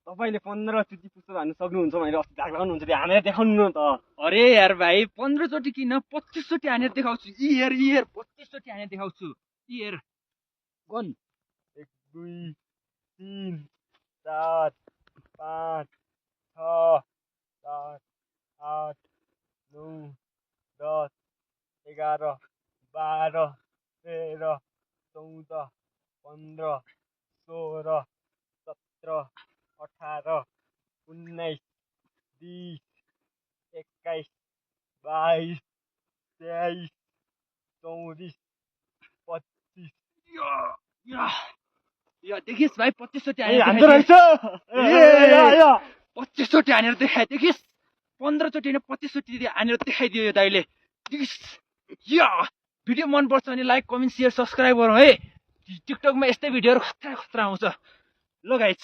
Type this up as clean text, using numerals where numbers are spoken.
तपाईले 15 चोटि पुसअप हान्न सक्नुहुन्छ भनेर अस्ति धाक लगाउनुहुन्छ त्यो हानेर देखाउनु न त। अरे यार भाइ 15 चोटि किन 25 चोटि हानेर देखाउँछु। यी हेर 25 चोटि हानेर देखाउँछु। यी हेर गन 1 2 3 4 5 6 7 8 9 10 11 12 13 14 15 16 17 18 19 20 21 22 23 24 25 या देखिस् भाइ 25 चोटि हानेर हान्दो रहेछ। 25 चोटि हानेर देखाए देखिस् 15 चोटि हैन 25 चोटि हानेर देखाइदियो यो दाइले। या भिडियो मन पर्छ भने लाइक कमेन्ट शेयर सब्स्क्राइब गरौँ है। टिकटकमा यस्तै भिडियोहरु खतरा खतरा आउँछ। ल गाइज